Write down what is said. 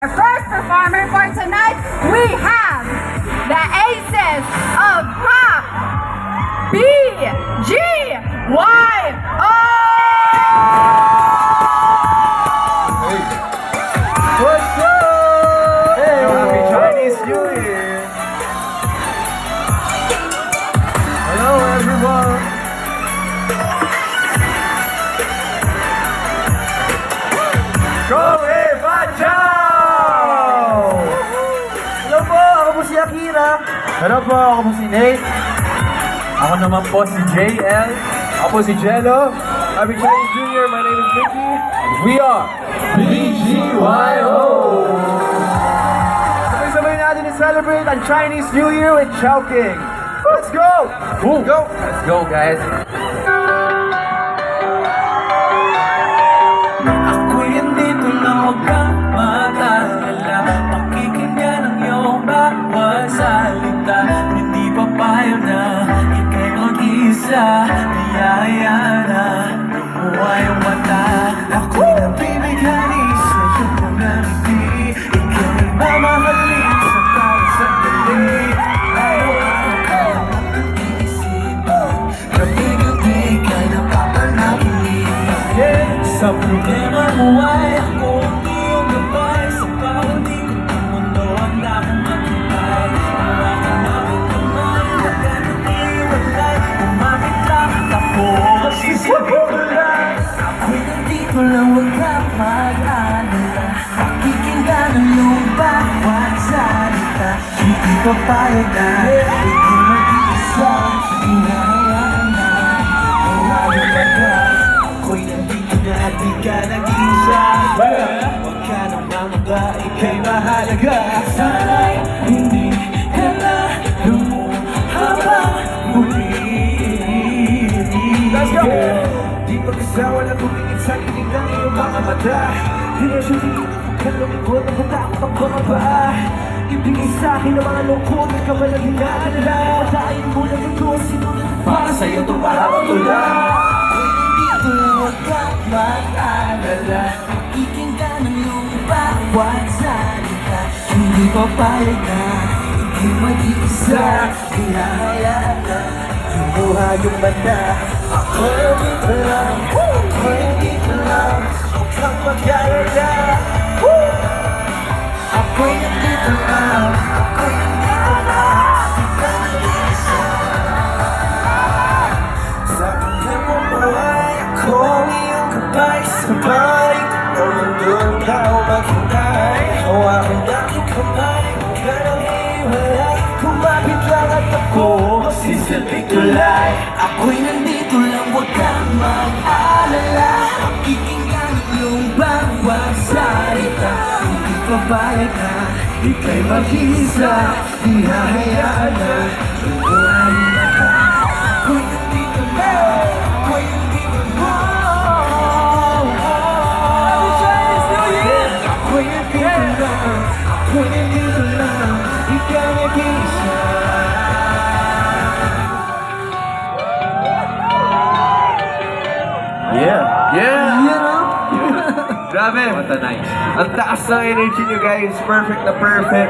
Our first performer for tonight, we have the Aces of Pop, BGYO! What's up? Hey, Happy Chinese New Year! Hello, everyone! Go Eva Chow! Hello po, ako po si Akira. Hello po, ako po si Nate. Ako naman po si JL. Ako po si Jello. Happy Chinese New Year, my name is Mickey. We are BGYO! Sabay-sabay natin i-celebrate ang Chinese New Year with Chowking. Let's go! Go! Let's go, guys! Ako'y andito na huwag kang mag-alala. Pakikinggan ang iyong bawat salita. Hindi papayo na ika'y mag-isa. Niyaya na lumuha yung mata. Ako'y nabibighani sa iyong mga ngiti. Ika'y mamahalin sa bawat sandali. Araw-araw ka lang ang iisipan. Gabi-gabi ka'y napapanaginip. Sa problema mo ay ako ang iyong gabay. Sa bawat ikot ng mundo handa kong magbigay. Hawakan namin kamay, huwag ka nang iwalay. Umapit lang at ako masisilbi ko lang. Ako'y nandito lang, huwag ka mag-alala. Pakikinggan ang iyong bawat salita. Hindi papayag na ikaw mag-iisa. Hinahayaan na wala ka. Ako'y nandito na at di ka nag-iisa. Huwag ka nang mamaba, ika'y mahalaga. Sana'y hindi ka na lumuhabang muli. Let's go! Di pagkasawa na tumingin sa kinig ng iyong mga mata. Di na siya tingin ka lumikot at natakot ang bumaba. Ibigay sa'kin ang mga lungkot at kabalang hinaalala. Matayin mo na ito, sinunod para sa'yo ito mahabagula. Dito lang huwag kang mag-alala. Pakikinggan ang iyong bawat salita. Hindi papayag na ika'y mag-iisa. Hinahayaan na lumuha yung mata. Ako nandito lang, ako nandito lang. Huwag kang mag-alala. Ako'y nandito lang, ako'y nandito lang. Di ka nag-iisa. Sa kanyang buhay, ako ang iyong gabay. Sabay ko nandun ka o maghintay. Hawakan aking kamay, huwag ka nang iwalay. Kumapit lang at ako masisilbing tulay. Ako'y nandito lang, huwag kang mag-alala. Pakikinggan ang iyong bawat salita. Hindi papayag na ika'y mag-isa. Hinahayaan na lumuha yung mata. Ako'y nandito lang, ako'y nandito lang. Ako'y nandito lang, ako'y nandito lang. Ikaw mag-isa. Yeah! Grabe! What a nice! Ang taas ng energy nyo guys. Perfect na perfect.